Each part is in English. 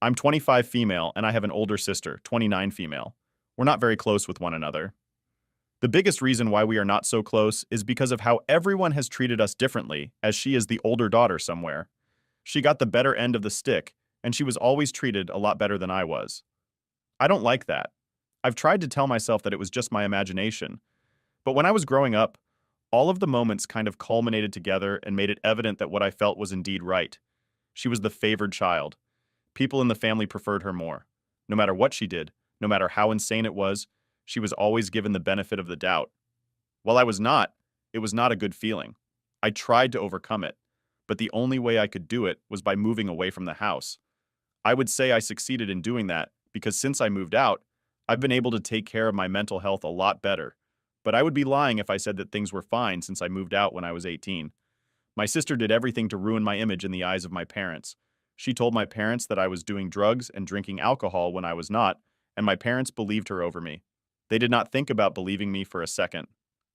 I'm 25 female and I have an older sister, 29 female. We're not very close with one another. The biggest reason why we are not so close is because of how everyone has treated us differently, as she is the older daughter somewhere. She got the better end of the stick, and she was always treated a lot better than I was. I don't like that. I've tried to tell myself that it was just my imagination. But when I was growing up, all of the moments kind of culminated together and made it evident that what I felt was indeed right. She was the favored child. People in the family preferred her more. No matter what she did, no matter how insane it was, she was always given the benefit of the doubt. While I was not, it was not a good feeling. I tried to overcome it, but the only way I could do it was by moving away from the house. I would say I succeeded in doing that because since I moved out, I've been able to take care of my mental health a lot better. But I would be lying if I said that things were fine since I moved out when I was 18. My sister did everything to ruin my image in the eyes of my parents. She told my parents that I was doing drugs and drinking alcohol when I was not, and my parents believed her over me. They did not think about believing me for a second.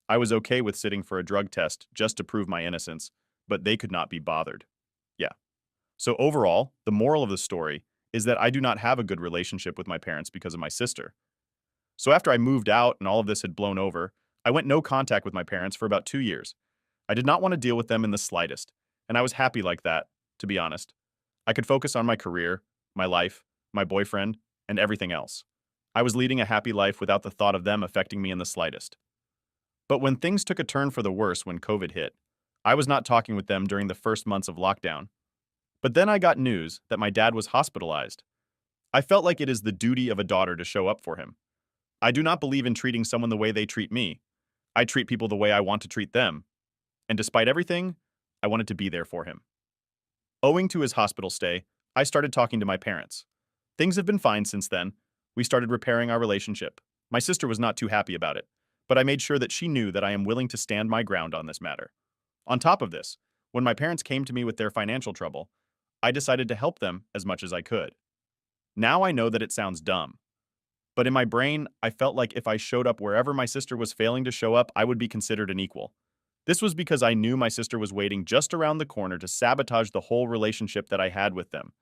I was okay with sitting for a drug test just to prove my innocence, but they could not be bothered. Yeah. So overall, the moral of the story is that I do not have a good relationship with my parents because of my sister. So after I moved out and all of this had blown over, I went no contact with my parents for about 2 years. I did not want to deal with them in the slightest, and I was happy like that, to be honest. I could focus on my career, my life, my boyfriend, and everything else. I was leading a happy life without the thought of them affecting me in the slightest. But when things took a turn for the worse when COVID hit, I was not talking with them during the first months of lockdown. But then I got news that my dad was hospitalized. I felt like it is the duty of a daughter to show up for him. I do not believe in treating someone the way they treat me. I treat people the way I want to treat them. And despite everything, I wanted to be there for him. Owing to his hospital stay, I started talking to my parents. Things have been fine since then. We started repairing our relationship. My sister was not too happy about it, but I made sure that she knew that I am willing to stand my ground on this matter. On top of this, when my parents came to me with their financial trouble, I decided to help them as much as I could. Now I know that it sounds dumb, but in my brain, I felt like if I showed up wherever my sister was failing to show up, I would be considered an equal. This was because I knew my sister was waiting just around the corner to sabotage the whole relationship that I had with them.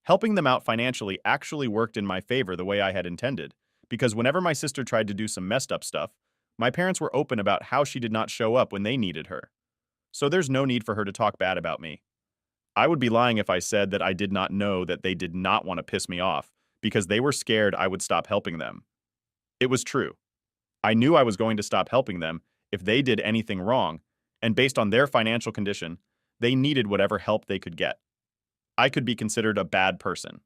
Helping them out financially actually worked in my favor the way I had intended, because whenever my sister tried to do some messed up stuff, my parents were open about how she did not show up when they needed her. So there's no need for her to talk bad about me. I would be lying if I said that I did not know that they did not want to piss me off, because they were scared I would stop helping them. It was true. I knew I was going to stop helping them if they did anything wrong, and based on their financial condition, they needed whatever help they could get. I could be considered a bad person.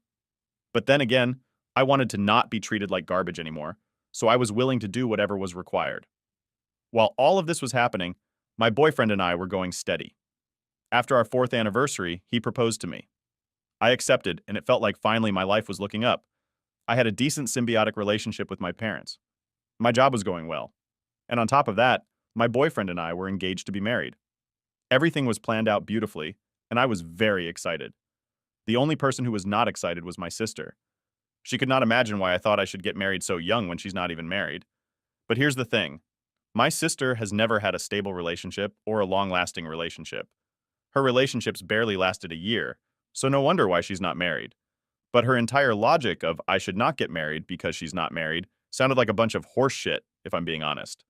But then again, I wanted to not be treated like garbage anymore, so I was willing to do whatever was required. While all of this was happening, my boyfriend and I were going steady. After our 4th anniversary, he proposed to me. I accepted, and it felt like finally my life was looking up. I had a decent symbiotic relationship with my parents. My job was going well. And on top of that, my boyfriend and I were engaged to be married. Everything was planned out beautifully, and I was very excited. The only person who was not excited was my sister. She could not imagine why I thought I should get married so young when she's not even married. But here's the thing. My sister has never had a stable relationship or a long-lasting relationship. Her relationships barely lasted a year, so no wonder why she's not married. But her entire logic of I should not get married because she's not married sounded like a bunch of horse shit, if I'm being honest.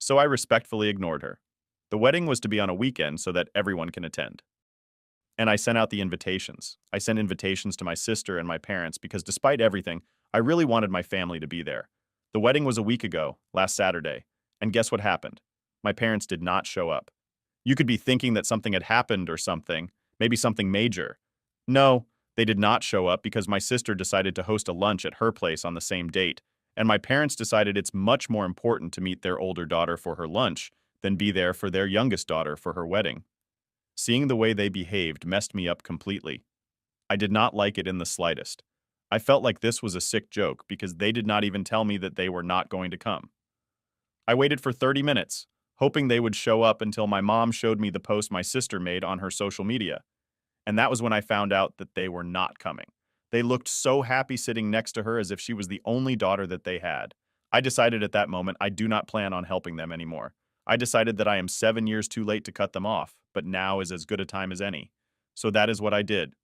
So I respectfully ignored her. The wedding was to be on a weekend so that everyone can attend. And I sent out the invitations. I sent invitations to my sister and my parents because despite everything, I really wanted my family to be there. The wedding was a week ago, last Saturday, and guess what happened? My parents did not show up. You could be thinking that something had happened or something, maybe something major. No, they did not show up because my sister decided to host a lunch at her place on the same date, and my parents decided it's much more important to meet their older daughter for her lunch than be there for their youngest daughter for her wedding. Seeing the way they behaved messed me up completely. I did not like it in the slightest. I felt like this was a sick joke because they did not even tell me that they were not going to come. I waited for 30 minutes, hoping they would show up until my mom showed me the post my sister made on her social media. And that was when I found out that they were not coming. They looked so happy sitting next to her as if she was the only daughter that they had. I decided at that moment I do not plan on helping them anymore. I decided that I am 7 years too late to cut them off, but now is as good a time as any. So that is what I did.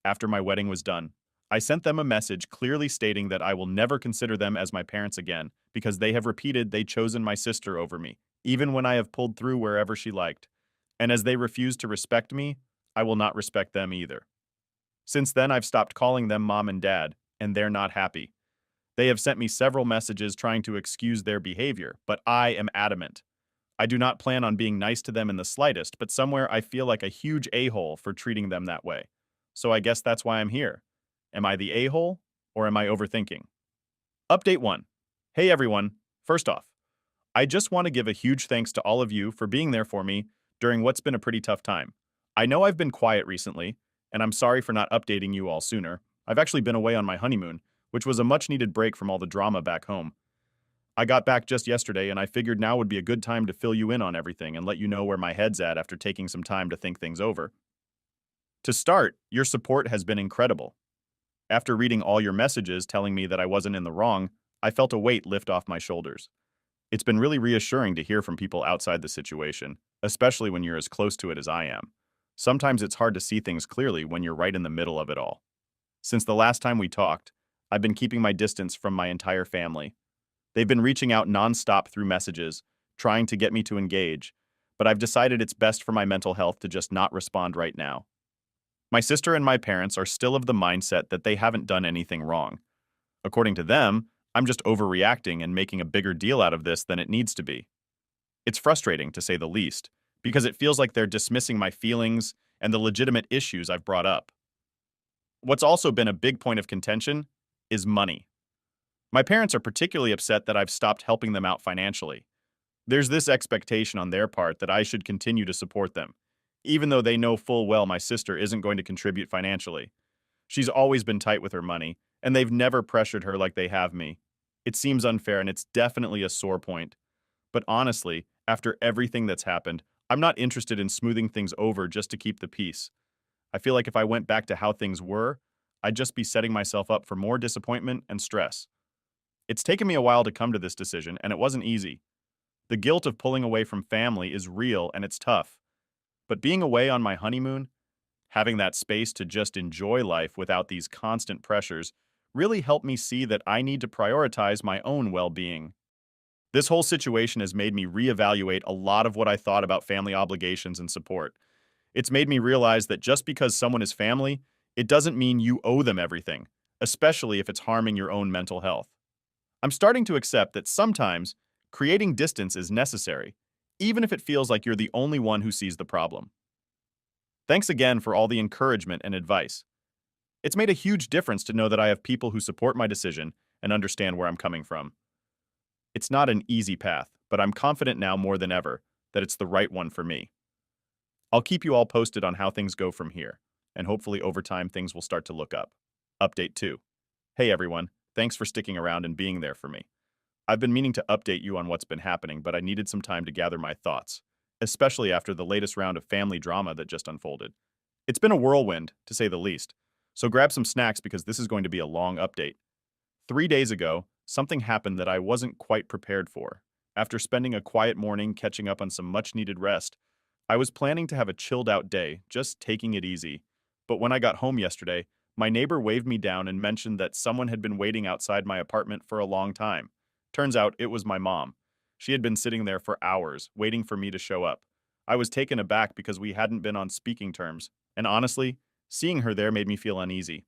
After my wedding was done, I sent them a message clearly stating that I will never consider them as my parents again because they have repeated they'd chosen my sister over me, even when I have pulled through wherever she liked. And as they refuse to respect me, I will not respect them either. Since then, I've stopped calling them mom and dad, and they're not happy. They have sent me several messages trying to excuse their behavior, but I am adamant. I do not plan on being nice to them in the slightest, but somewhere I feel like a huge a-hole for treating them that way. So I guess that's why I'm here. Am I the a-hole, or am I overthinking? Update 1. Hey everyone. First off, I just want to give a huge thanks to all of you for being there for me during what's been a pretty tough time. I know I've been quiet recently, and I'm sorry for not updating you all sooner. I've actually been away on my honeymoon, which was a much-needed break from all the drama back home. I got back just yesterday, and I figured now would be a good time to fill you in on everything and let you know where my head's at after taking some time to think things over. To start, your support has been incredible. After reading all your messages telling me that I wasn't in the wrong, I felt a weight lift off my shoulders. It's been really reassuring to hear from people outside the situation, especially when you're as close to it as I am. Sometimes it's hard to see things clearly when you're right in the middle of it all. Since the last time we talked, I've been keeping my distance from my entire family. They've been reaching out nonstop through messages, trying to get me to engage, but I've decided it's best for my mental health to just not respond right now. My sister and my parents are still of the mindset that they haven't done anything wrong. According to them, I'm just overreacting and making a bigger deal out of this than it needs to be. It's frustrating, to say the least, because it feels like they're dismissing my feelings and the legitimate issues I've brought up. What's also been a big point of contention is money. My parents are particularly upset that I've stopped helping them out financially. There's this expectation on their part that I should continue to support them, even though they know full well my sister isn't going to contribute financially. She's always been tight with her money, and they've never pressured her like they have me. It seems unfair, and it's definitely a sore point. But honestly, after everything that's happened, I'm not interested in smoothing things over just to keep the peace. I feel like if I went back to how things were, I'd just be setting myself up for more disappointment and stress. It's taken me a while to come to this decision, and it wasn't easy. The guilt of pulling away from family is real and it's tough. But being away on my honeymoon, having that space to just enjoy life without these constant pressures, really helped me see that I need to prioritize my own well-being. This whole situation has made me reevaluate a lot of what I thought about family obligations and support. It's made me realize that just because someone is family, it doesn't mean you owe them everything, especially if it's harming your own mental health. I'm starting to accept that sometimes creating distance is necessary, even if it feels like you're the only one who sees the problem. Thanks again for all the encouragement and advice. It's made a huge difference to know that I have people who support my decision and understand where I'm coming from. It's not an easy path, but I'm confident now more than ever that it's the right one for me. I'll keep you all posted on how things go from here, and hopefully over time things will start to look up. Update 2. Hey everyone, thanks for sticking around and being there for me. I've been meaning to update you on what's been happening, but I needed some time to gather my thoughts, especially after the latest round of family drama that just unfolded. It's been a whirlwind, to say the least, so grab some snacks because this is going to be a long update. 3 days ago, something happened that I wasn't quite prepared for. After spending a quiet morning catching up on some much-needed rest, I was planning to have a chilled-out day, just taking it easy. But when I got home yesterday, my neighbor waved me down and mentioned that someone had been waiting outside my apartment for a long time. Turns out it was my mom. She had been sitting there for hours, waiting for me to show up. I was taken aback because we hadn't been on speaking terms, and honestly, seeing her there made me feel uneasy.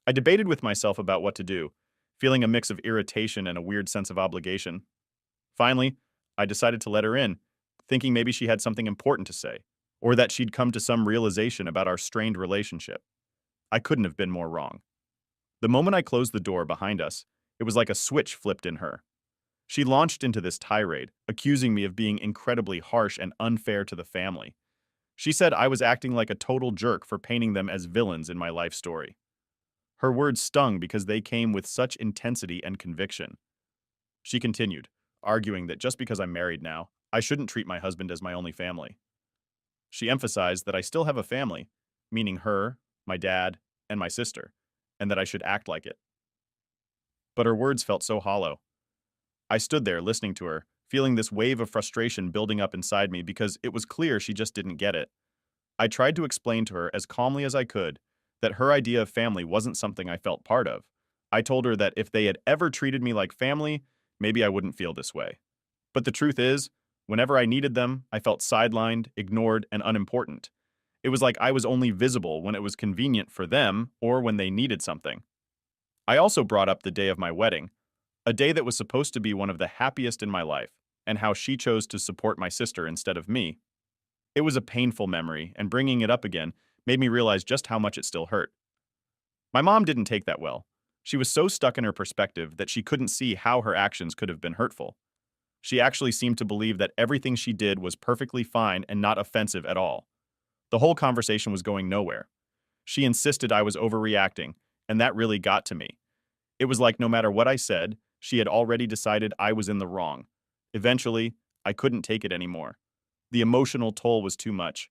I debated with myself about what to do, feeling a mix of irritation and a weird sense of obligation. Finally, I decided to let her in, thinking maybe she had something important to say, or that she'd come to some realization about our strained relationship. I couldn't have been more wrong. The moment I closed the door behind us, it was like a switch flipped in her. She launched into this tirade, accusing me of being incredibly harsh and unfair to the family. She said I was acting like a total jerk for painting them as villains in my life story. Her words stung because they came with such intensity and conviction. She continued, arguing that just because I'm married now, I shouldn't treat my husband as my only family. She emphasized that I still have a family, meaning her, my dad, and my sister, and that I should act like it. But her words felt so hollow. I stood there listening to her, feeling this wave of frustration building up inside me because it was clear she just didn't get it. I tried to explain to her as calmly as I could that her idea of family wasn't something I felt part of. I told her that if they had ever treated me like family, maybe I wouldn't feel this way. But the truth is, whenever I needed them, I felt sidelined, ignored, and unimportant. It was like I was only visible when it was convenient for them or when they needed something. I also brought up the day of my wedding, a day that was supposed to be one of the happiest in my life, and how she chose to support my sister instead of me. It was a painful memory, and bringing it up again made me realize just how much it still hurt. My mom didn't take that well. She was so stuck in her perspective that she couldn't see how her actions could have been hurtful. She actually seemed to believe that everything she did was perfectly fine and not offensive at all. The whole conversation was going nowhere. She insisted I was overreacting, and that really got to me. It was like no matter what I said, she had already decided I was in the wrong. Eventually, I couldn't take it anymore. The emotional toll was too much.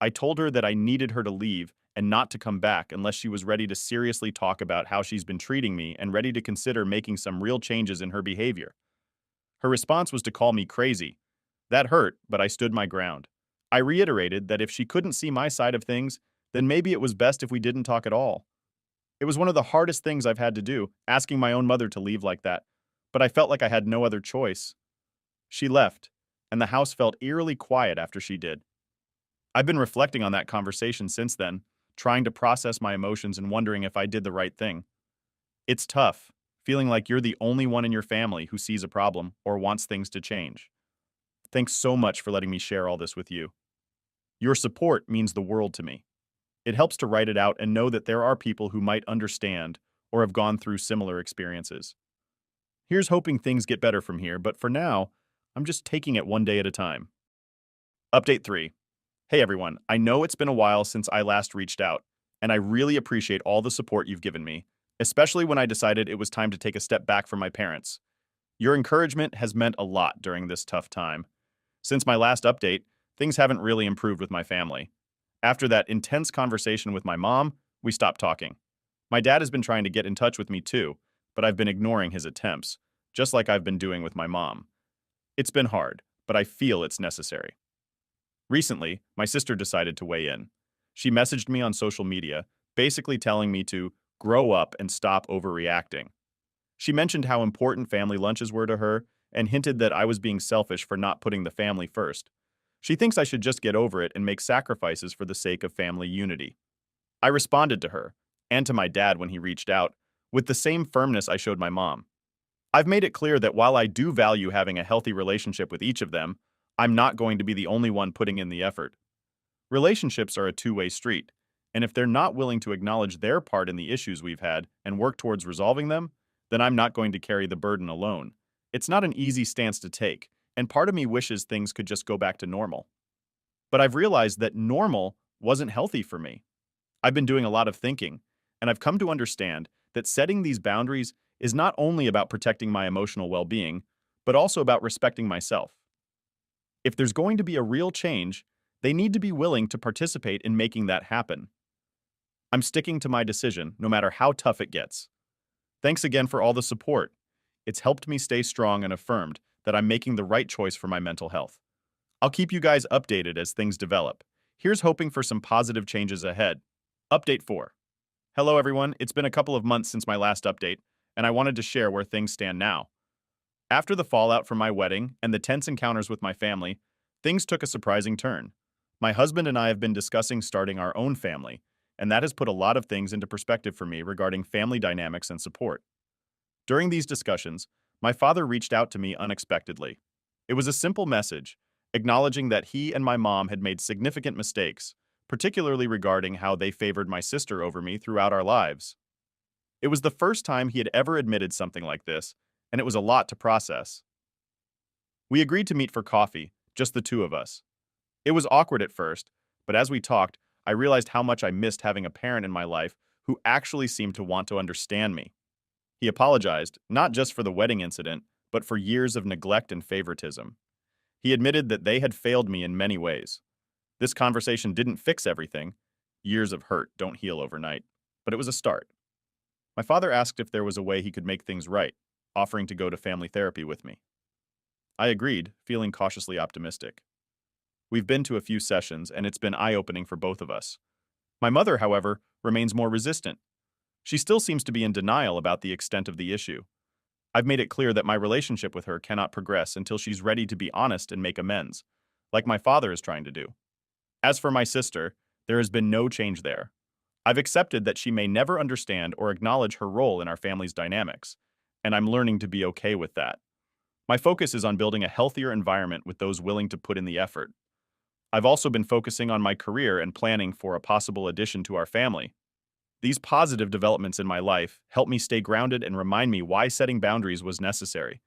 I told her that I needed her to leave and not to come back unless she was ready to seriously talk about how she's been treating me and ready to consider making some real changes in her behavior. Her response was to call me crazy. That hurt, but I stood my ground. I reiterated that if she couldn't see my side of things, then maybe it was best if we didn't talk at all. It was one of the hardest things I've had to do, asking my own mother to leave like that, but I felt like I had no other choice. She left, and the house felt eerily quiet after she did. I've been reflecting on that conversation since then, trying to process my emotions and wondering if I did the right thing. It's tough, feeling like you're the only one in your family who sees a problem or wants things to change. Thanks so much for letting me share all this with you. Your support means the world to me. It helps to write it out and know that there are people who might understand or have gone through similar experiences. Here's hoping things get better from here, but for now, I'm just taking it one day at a time. Update 3. Hey everyone, I know it's been a while since I last reached out, and I really appreciate all the support you've given me, especially when I decided it was time to take a step back from my parents. Your encouragement has meant a lot during this tough time. Since my last update, things haven't really improved with my family. After that intense conversation with my mom, we stopped talking. My dad has been trying to get in touch with me too, but I've been ignoring his attempts, just like I've been doing with my mom. It's been hard, but I feel it's necessary. Recently, my sister decided to weigh in. She messaged me on social media, basically telling me to grow up and stop overreacting. She mentioned how important family lunches were to her and hinted that I was being selfish for not putting the family first. She thinks I should just get over it and make sacrifices for the sake of family unity. I responded to her, and to my dad when he reached out, with the same firmness I showed my mom. I've made it clear that while I do value having a healthy relationship with each of them, I'm not going to be the only one putting in the effort. Relationships are a two-way street, and if they're not willing to acknowledge their part in the issues we've had and work towards resolving them, then I'm not going to carry the burden alone. It's not an easy stance to take, and part of me wishes things could just go back to normal. But I've realized that normal wasn't healthy for me. I've been doing a lot of thinking, and I've come to understand that setting these boundaries is not only about protecting my emotional well-being, but also about respecting myself. If there's going to be a real change, they need to be willing to participate in making that happen. I'm sticking to my decision, no matter how tough it gets. Thanks again for all the support. It's helped me stay strong and affirmed that I'm making the right choice for my mental health. I'll keep you guys updated as things develop. Here's hoping for some positive changes ahead. Update 4. Hello everyone, it's been a couple of months since my last update, and I wanted to share where things stand now. After the fallout from my wedding and the tense encounters with my family, things took a surprising turn. My husband and I have been discussing starting our own family, and that has put a lot of things into perspective for me regarding family dynamics and support. During these discussions, my father reached out to me unexpectedly. It was a simple message, acknowledging that he and my mom had made significant mistakes, particularly regarding how they favored my sister over me throughout our lives. It was the first time he had ever admitted something like this, and it was a lot to process. We agreed to meet for coffee, just the two of us. It was awkward at first, but as we talked, I realized how much I missed having a parent in my life who actually seemed to want to understand me. He apologized, not just for the wedding incident, but for years of neglect and favoritism. He admitted that they had failed me in many ways. This conversation didn't fix everything. Years of hurt don't heal overnight, but it was a start. My father asked if there was a way he could make things right, offering to go to family therapy with me. I agreed, feeling cautiously optimistic. We've been to a few sessions, and it's been eye-opening for both of us. My mother, however, remains more resistant. She still seems to be in denial about the extent of the issue. I've made it clear that my relationship with her cannot progress until she's ready to be honest and make amends, like my father is trying to do. As for my sister, there has been no change there. I've accepted that she may never understand or acknowledge her role in our family's dynamics, and I'm learning to be okay with that. My focus is on building a healthier environment with those willing to put in the effort. I've also been focusing on my career and planning for a possible addition to our family. These positive developments in my life help me stay grounded and remind me why setting boundaries was necessary.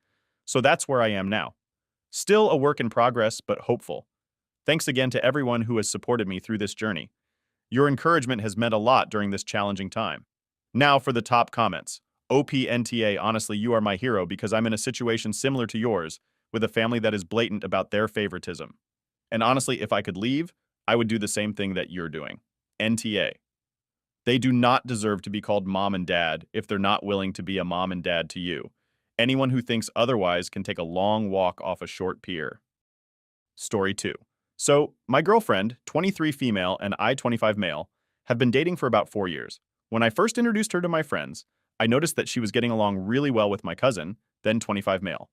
So that's where I am now. Still a work in progress, but hopeful. Thanks again to everyone who has supported me through this journey. Your encouragement has meant a lot during this challenging time. Now for the top comments. OPNTA, honestly, you are my hero because I'm in a situation similar to yours, with a family that is blatant about their favoritism. And honestly, if I could leave, I would do the same thing that you're doing. NTA. They do not deserve to be called mom and dad if they're not willing to be a mom and dad to you. Anyone who thinks otherwise can take a long walk off a short pier. Story 2. So, my girlfriend, 23 female and I, 25 male, have been dating for about 4 years. When I first introduced her to my friends, I noticed that she was getting along really well with my cousin, then 25 male.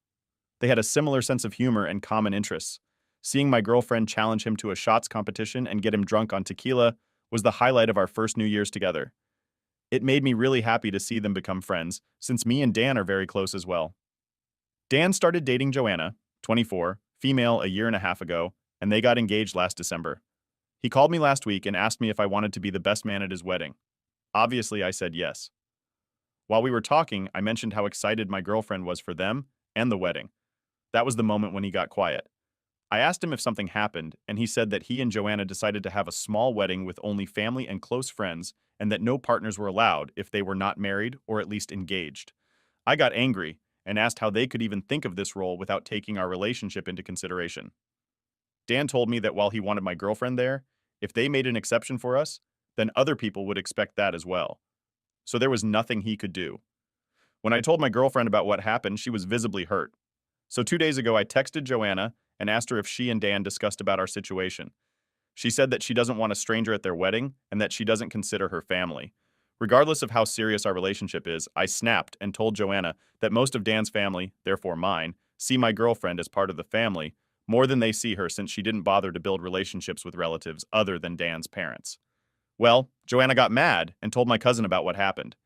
They had a similar sense of humor and common interests. Seeing my girlfriend challenge him to a shots competition and get him drunk on tequila was the highlight of our first New Year's together. It made me really happy to see them become friends, since me and Dan are very close as well. Dan started dating Joanna, 24, female, a year and a half ago, and they got engaged last December. He called me last week and asked me if I wanted to be the best man at his wedding. Obviously, I said yes. While we were talking, I mentioned how excited my girlfriend was for them and the wedding. That was the moment when he got quiet. I asked him if something happened, and he said that he and Joanna decided to have a small wedding with only family and close friends, and that no partners were allowed if they were not married or at least engaged. I got angry and asked how they could even think of this role without taking our relationship into consideration. Dan told me that while he wanted my girlfriend there, if they made an exception for us, then other people would expect that as well. So there was nothing he could do. When I told my girlfriend about what happened, she was visibly hurt. So 2 days ago, I texted Joanna and asked her if she and Dan discussed about our situation. She said that she doesn't want a stranger at their wedding and that she doesn't consider her family. Regardless of how serious our relationship is, I snapped and told Joanna that most of Dan's family, therefore mine, see my girlfriend as part of the family more than they see her since she didn't bother to build relationships with relatives other than Dan's parents. Well, Joanna got mad and told my cousin about what happened.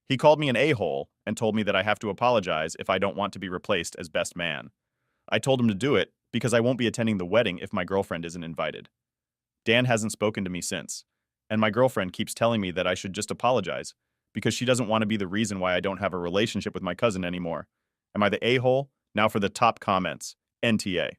He called me an a-hole and told me that I have to apologize if I don't want to be replaced as best man. I told him to do it because I won't be attending the wedding if my girlfriend isn't invited. Dan hasn't spoken to me since, and my girlfriend keeps telling me that I should just apologize because she doesn't want to be the reason why I don't have a relationship with my cousin anymore. Am I the a-hole? Now for the top comments. NTA.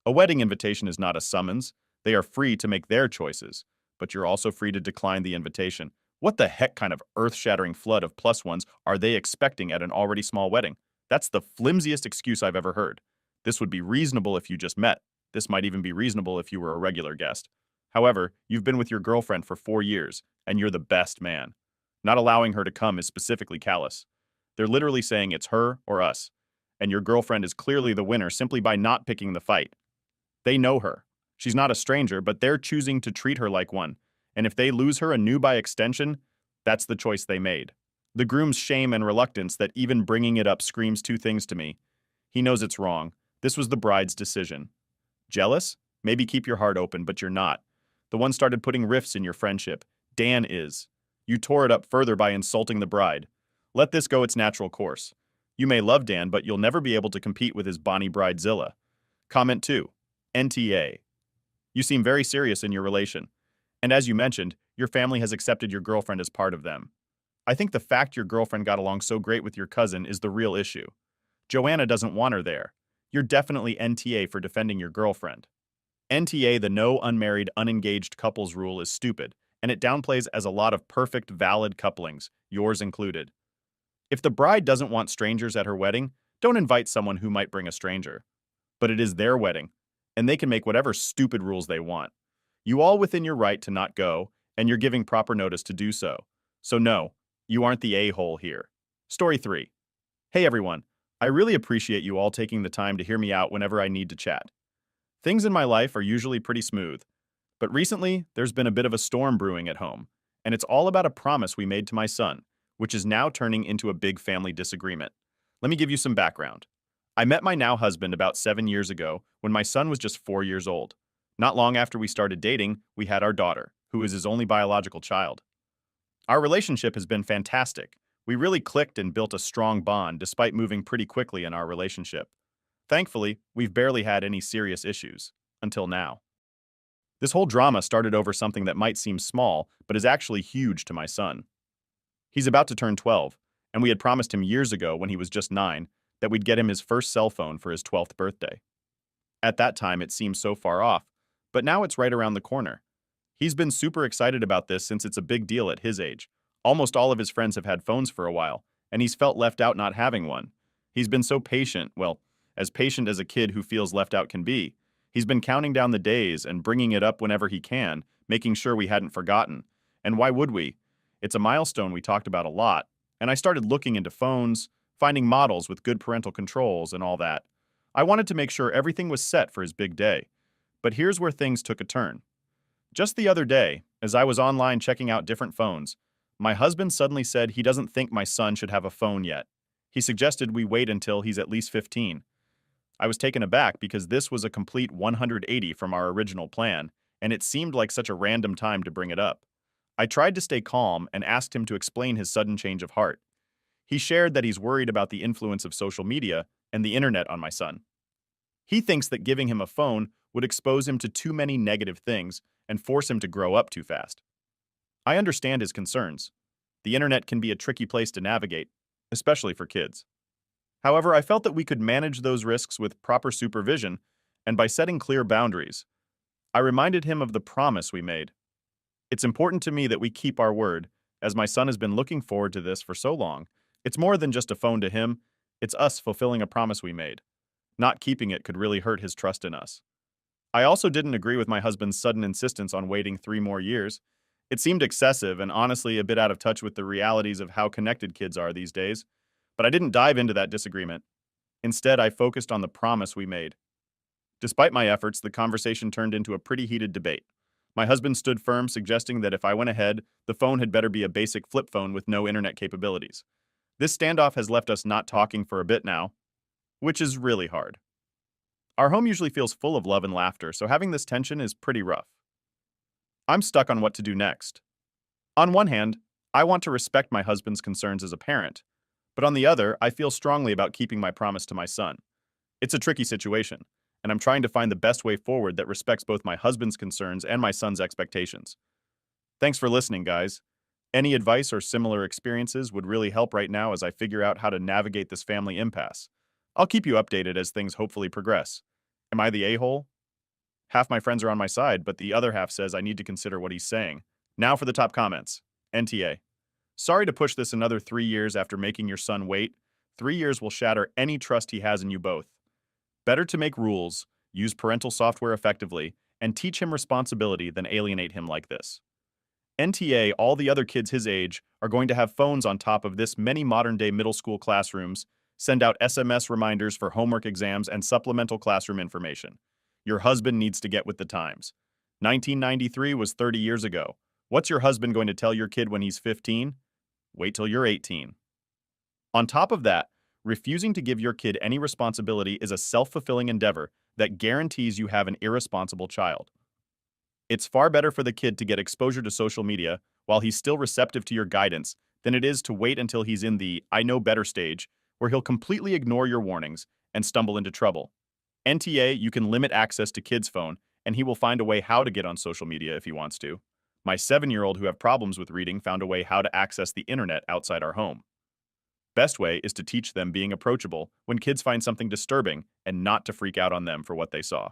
A wedding invitation is not a summons. They are free to make their choices, but you're also free to decline the invitation. What the heck kind of earth-shattering flood of plus ones are they expecting at an already small wedding? That's the flimsiest excuse I've ever heard. This would be reasonable if you just met. This might even be reasonable if you were a regular guest. However, you've been with your girlfriend for 4 years, and you're the best man. Not allowing her to come is specifically callous. They're literally saying it's her or us, and your girlfriend is clearly the winner simply by not picking the fight. They know her. She's not a stranger, but they're choosing to treat her like one. And if they lose her anew by extension, that's the choice they made. The groom's shame and reluctance that even bringing it up screams two things to me. He knows it's wrong. This was the bride's decision. Jealous? Maybe keep your heart open, but you're not. The one started putting rifts in your friendship. Dan is. You tore it up further by insulting the bride. Let this go its natural course. You may love Dan, but you'll never be able to compete with his Bonnie Bridezilla. Comment 2. NTA. You seem very serious in your relation. And as you mentioned, your family has accepted your girlfriend as part of them. I think the fact your girlfriend got along so great with your cousin is the real issue. Joanna doesn't want her there. You're definitely NTA for defending your girlfriend. NTA, the no unmarried, unengaged couples rule, is stupid, and it downplays as a lot of perfect, valid couplings, yours included. If the bride doesn't want strangers at her wedding, don't invite someone who might bring a stranger. But it is their wedding, and they can make whatever stupid rules they want. You all within your right to not go, and you're giving proper notice to do so. So no, you aren't the a-hole here. Story 3. Hey everyone, I really appreciate you all taking the time to hear me out whenever I need to chat. Things in my life are usually pretty smooth, but recently there's been a bit of a storm brewing at home, and it's all about a promise we made to my son, which is now turning into a big family disagreement. Let me give you some background. I met my now husband about 7 years ago when my son was just 4 years old. Not long after we started dating, we had our daughter, who is his only biological child. Our relationship has been fantastic. We really clicked and built a strong bond despite moving pretty quickly in our relationship. Thankfully, we've barely had any serious issues. Until now. This whole drama started over something that might seem small, but is actually huge to my son. He's about to turn 12, and we had promised him years ago when he was just 9 that we'd get him his first cell phone for his 12th birthday. At that time, it seemed so far off, but now it's right around the corner. He's been super excited about this since it's a big deal at his age. Almost all of his friends have had phones for a while, and he's felt left out not having one. He's been so patient, well, as patient as a kid who feels left out can be. He's been counting down the days and bringing it up whenever he can, making sure we hadn't forgotten. And why would we? It's a milestone we talked about a lot, and I started looking into phones, finding models with good parental controls and all that. I wanted to make sure everything was set for his big day. But here's where things took a turn. Just the other day, as I was online checking out different phones, my husband suddenly said he doesn't think my son should have a phone yet. He suggested we wait until he's at least 15. I was taken aback because this was a complete 180 from our original plan, and it seemed like such a random time to bring it up. I tried to stay calm and asked him to explain his sudden change of heart. He shared that he's worried about the influence of social media and the internet on my son. He thinks that giving him a phone would expose him to too many negative things and force him to grow up too fast. I understand his concerns. The internet can be a tricky place to navigate, especially for kids. However, I felt that we could manage those risks with proper supervision and by setting clear boundaries. I reminded him of the promise we made. It's important to me that we keep our word, as my son has been looking forward to this for so long. It's more than just a phone to him, it's us fulfilling a promise we made. Not keeping it could really hurt his trust in us. I also didn't agree with my husband's sudden insistence on waiting 3 more years. It seemed excessive and honestly a bit out of touch with the realities of how connected kids are these days. But I didn't dive into that disagreement. Instead, I focused on the promise we made. Despite my efforts, the conversation turned into a pretty heated debate. My husband stood firm, suggesting that if I went ahead, the phone had better be a basic flip phone with no internet capabilities. This standoff has left us not talking for a bit now, which is really hard. Our home usually feels full of love and laughter, so having this tension is pretty rough. I'm stuck on what to do next. On one hand, I want to respect my husband's concerns as a parent, but on the other, I feel strongly about keeping my promise to my son. It's a tricky situation, and I'm trying to find the best way forward that respects both my husband's concerns and my son's expectations. Thanks for listening, guys. Any advice or similar experiences would really help right now as I figure out how to navigate this family impasse. I'll keep you updated as things hopefully progress. Am I the a-hole? Half my friends are on my side, but the other half says I need to consider what he's saying. Now for the top comments. NTA. Sorry to push this another 3 years after making your son wait. 3 years will shatter any trust he has in you both. Better to make rules, use parental software effectively, and teach him responsibility than alienate him like this. NTA, all the other kids his age are going to have phones on top of this. Many modern-day middle school classrooms send out SMS reminders for homework exams and supplemental classroom information. Your husband needs to get with the times. 1993 was 30 years ago. What's your husband going to tell your kid when he's 15? Wait till you're 18. On top of that, refusing to give your kid any responsibility is a self-fulfilling endeavor that guarantees you have an irresponsible child. It's far better for the kid to get exposure to social media while he's still receptive to your guidance than it is to wait until he's in the I know better stage, where he'll completely ignore your warnings and stumble into trouble. NTA, you can limit access to kids' phone, and he will find a way how to get on social media if he wants to. My 7-year-old who have problems with reading found a way how to access the internet outside our home. Best way is to teach them being approachable when kids find something disturbing and not to freak out on them for what they saw.